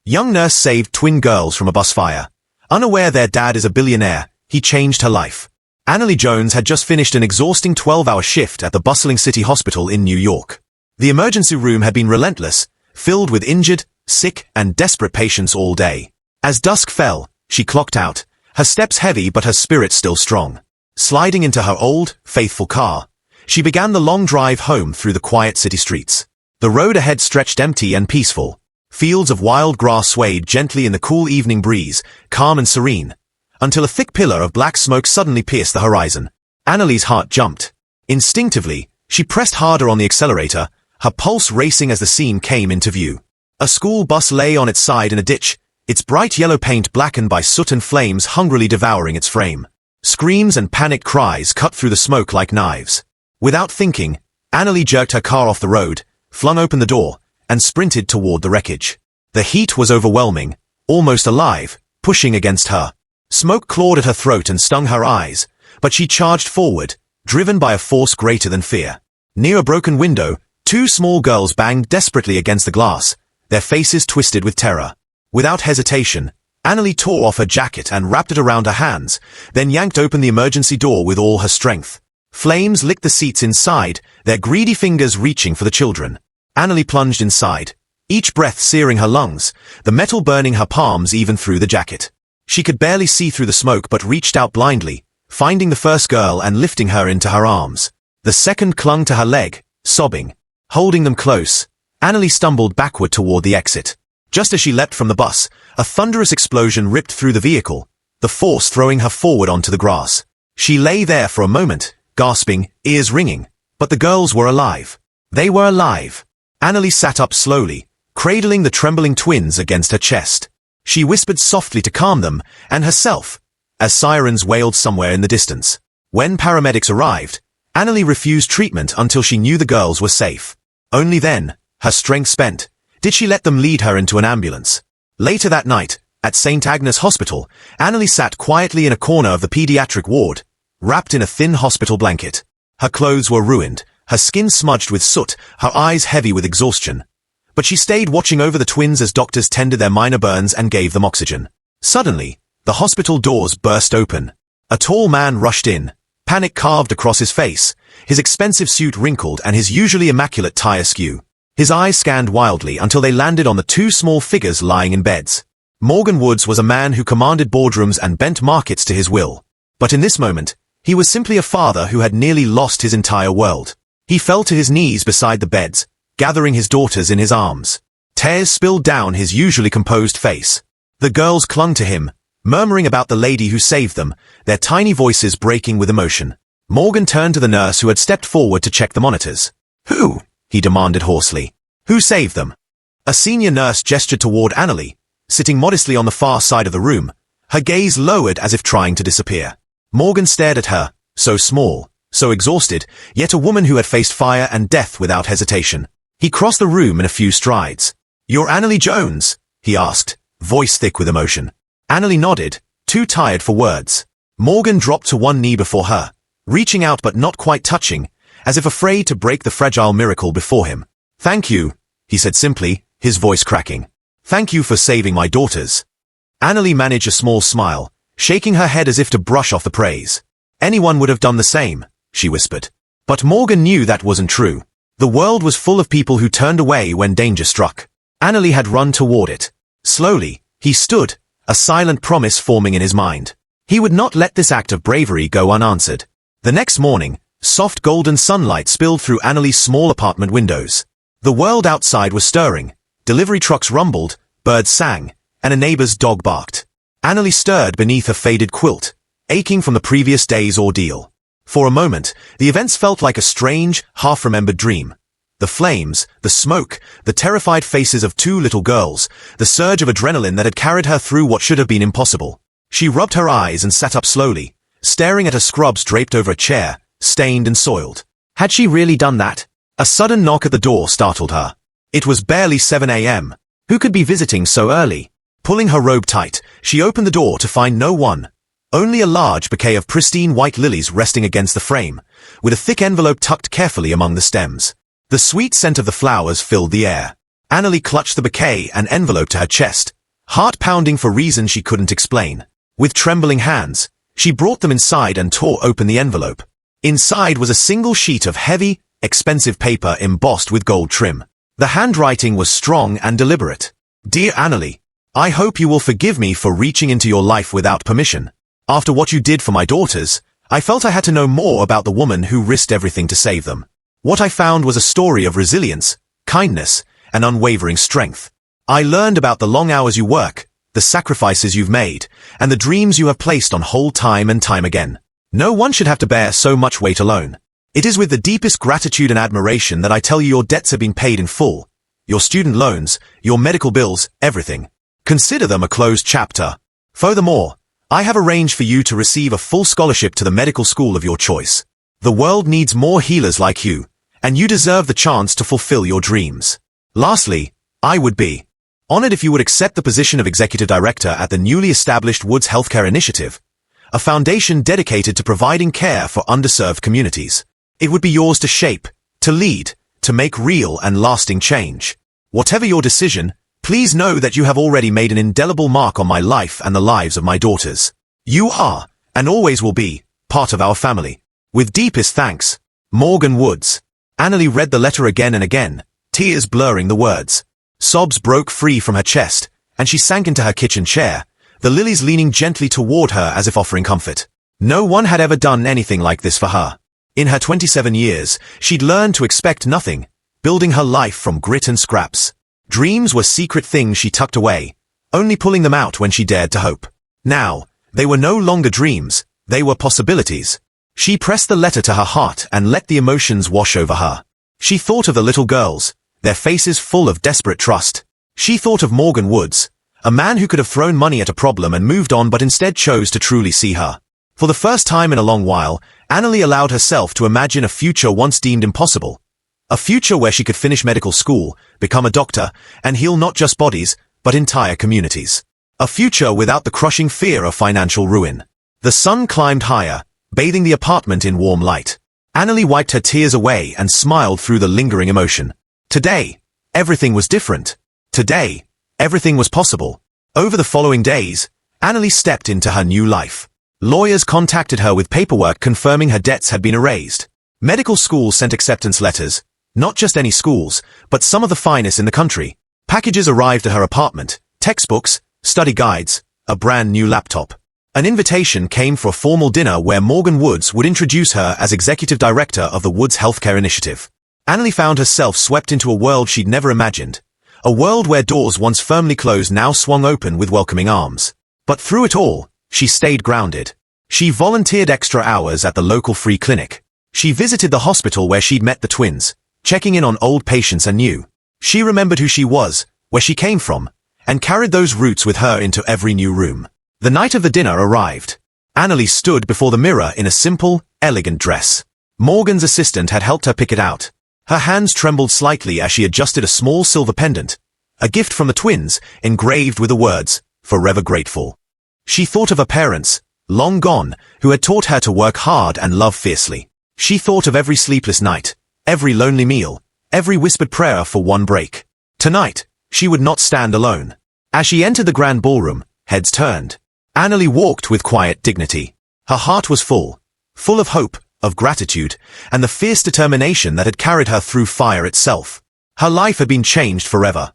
Young nurse saved twin girls from a bus fire. Unaware their dad is a billionaire, he changed her life. Anali Jones had just finished an exhausting 12-hour shift at the bustling city hospital in New York. The emergency room had been relentless, filled with injured, sick, and desperate patients all day. As dusk fell, she clocked out, her steps heavy but her spirit still strong. Sliding into her old, faithful car, she began the long drive home through the quiet city streets. The road ahead stretched empty and peaceful. Fields of wild grass swayed gently in the cool evening breeze, calm and serene, until a thick pillar of black smoke suddenly pierced the horizon. Anali's heart jumped. Instinctively, she pressed harder on the accelerator, her pulse racing as the scene came into view. A school bus lay on its side in a ditch, its bright yellow paint blackened by soot and flames hungrily devouring its frame. Screams and panicked cries cut through the smoke like knives. Without thinking, Anali jerked her car off the road, flung open the door, and sprinted toward the wreckage. The heat was overwhelming, almost alive, pushing against her. Smoke clawed at her throat and stung her eyes, but she charged forward, driven by a force greater than fear. Near a broken window, two small girls banged desperately against the glass, their faces twisted with terror. Without hesitation, Anali tore off her jacket and wrapped it around her hands, then yanked open the emergency door with all her strength. Flames licked the seats inside, their greedy fingers reaching for the children. Anali plunged inside, each breath searing her lungs, the metal burning her palms even through the jacket. She could barely see through the smoke but reached out blindly, finding the first girl and lifting her into her arms. The second clung to her leg, sobbing. Holding them close, Anali stumbled backward toward the exit. Just as she leapt from the bus, a thunderous explosion ripped through the vehicle, the force throwing her forward onto the grass. She lay there for a moment, gasping, ears ringing, but the girls were alive. They were alive. Anali sat up slowly, cradling the trembling twins against her chest. She whispered softly to calm them, and herself, as sirens wailed somewhere in the distance. When paramedics arrived, Anali refused treatment until she knew the girls were safe. Only then, her strength spent, did she let them lead her into an ambulance. Later that night, at St. Agnes Hospital, Anali sat quietly in a corner of the pediatric ward, wrapped in a thin hospital blanket. Her clothes were ruined, her skin smudged with soot, her eyes heavy with exhaustion. But she stayed watching over the twins as doctors tended their minor burns and gave them oxygen. Suddenly, the hospital doors burst open. A tall man rushed in, panic carved across his face, his expensive suit wrinkled and his usually immaculate tie askew. His eyes scanned wildly until they landed on the two small figures lying in beds. Morgan Woods was a man who commanded boardrooms and bent markets to his will. But in this moment, he was simply a father who had nearly lost his entire world. He fell to his knees beside the beds, gathering his daughters in his arms. Tears spilled down his usually composed face. The girls clung to him, murmuring about the lady who saved them, their tiny voices breaking with emotion. Morgan turned to the nurse who had stepped forward to check the monitors. "Who?" he demanded hoarsely. "Who saved them?" A senior nurse gestured toward Anali, sitting modestly on the far side of the room, her gaze lowered as if trying to disappear. Morgan stared at her, so small, so exhausted, yet a woman who had faced fire and death without hesitation. He crossed the room in a few strides. "You're Anali Jones?" he asked, voice thick with emotion. Anali nodded, too tired for words. Morgan dropped to one knee before her, reaching out but not quite touching, as if afraid to break the fragile miracle before him. "Thank you," he said simply, his voice cracking. "Thank you for saving my daughters." Anali managed a small smile, shaking her head as if to brush off the praise. "Anyone would have done the same," she whispered. But Morgan knew that wasn't true. The world was full of people who turned away when danger struck. Anali had run toward it. Slowly, he stood, a silent promise forming in his mind. He would not let this act of bravery go unanswered. The next morning, soft golden sunlight spilled through Anali's small apartment windows. The world outside was stirring. Delivery trucks rumbled, birds sang, and a neighbor's dog barked. Anali stirred beneath her faded quilt, aching from the previous day's ordeal. For a moment, the events felt like a strange, half-remembered dream. The flames, the smoke, the terrified faces of two little girls, the surge of adrenaline that had carried her through what should have been impossible. She rubbed her eyes and sat up slowly, staring at her scrubs draped over a chair, stained and soiled. Had she really done that? A sudden knock at the door startled her. It was barely 7 a.m. Who could be visiting so early? Pulling her robe tight, she opened the door to find no one. Only a large bouquet of pristine white lilies resting against the frame, with a thick envelope tucked carefully among the stems. The sweet scent of the flowers filled the air. Anali clutched the bouquet and envelope to her chest, heart pounding for reasons she couldn't explain. With trembling hands, she brought them inside and tore open the envelope. Inside was a single sheet of heavy, expensive paper embossed with gold trim. The handwriting was strong and deliberate. Dear Anali, I hope you will forgive me for reaching into your life without permission. After what you did for my daughters, I felt I had to know more about the woman who risked everything to save them. What I found was a story of resilience, kindness, and unwavering strength. I learned about the long hours you work, the sacrifices you've made, and the dreams you have placed on hold time and time again. No one should have to bear so much weight alone. It is with the deepest gratitude and admiration that I tell you your debts have been paid in full. Your student loans, your medical bills, everything. Consider them a closed chapter. Furthermore, I have arranged for you to receive a full scholarship to the medical school of your choice. The world needs more healers like you, and you deserve the chance to fulfill your dreams. Lastly, I would be honored if you would accept the position of Executive Director at the newly established Woods Healthcare Initiative, a foundation dedicated to providing care for underserved communities. It would be yours to shape, to lead, to make real and lasting change. Whatever your decision, please know that you have already made an indelible mark on my life and the lives of my daughters. You are, and always will be, part of our family. With deepest thanks, Morgan Woods. Anali read the letter again and again, tears blurring the words. Sobs broke free from her chest, and she sank into her kitchen chair, the lilies leaning gently toward her as if offering comfort. No one had ever done anything like this for her. In her 27 years, she'd learned to expect nothing, building her life from grit and scraps. Dreams were secret things she tucked away, only pulling them out when she dared to hope. Now, they were no longer dreams, they were possibilities. She pressed the letter to her heart and let the emotions wash over her. She thought of the little girls, their faces full of desperate trust. She thought of Morgan Woods, a man who could have thrown money at a problem and moved on but instead chose to truly see her. For the first time in a long while, Anali allowed herself to imagine a future once deemed impossible. A future where she could finish medical school, become a doctor, and heal not just bodies, but entire communities. A future without the crushing fear of financial ruin. The sun climbed higher, bathing the apartment in warm light. Anali wiped her tears away and smiled through the lingering emotion. Today, everything was different. Today, everything was possible. Over the following days, Anali stepped into her new life. Lawyers contacted her with paperwork confirming her debts had been erased. Medical schools sent acceptance letters, not just any schools, but some of the finest in the country. Packages arrived at her apartment, textbooks, study guides, a brand new laptop. An invitation came for a formal dinner where Morgan Woods would introduce her as Executive Director of the Woods Healthcare Initiative. Anali found herself swept into a world she'd never imagined. A world where doors once firmly closed now swung open with welcoming arms. But through it all, she stayed grounded. She volunteered extra hours at the local free clinic. She visited the hospital where she'd met the twins, checking in on old patients anew. She remembered who she was, where she came from, and carried those roots with her into every new room. The night of the dinner arrived. Anali stood before the mirror in a simple, elegant dress. Morgan's assistant had helped her pick it out. Her hands trembled slightly as she adjusted a small silver pendant, a gift from the twins, engraved with the words, "Forever grateful." She thought of her parents, long gone, who had taught her to work hard and love fiercely. She thought of every sleepless night, every lonely meal, every whispered prayer for one break. Tonight, she would not stand alone. As she entered the grand ballroom, heads turned. Anali walked with quiet dignity. Her heart was full of hope, of gratitude, and the fierce determination that had carried her through fire itself. Her life had been changed forever.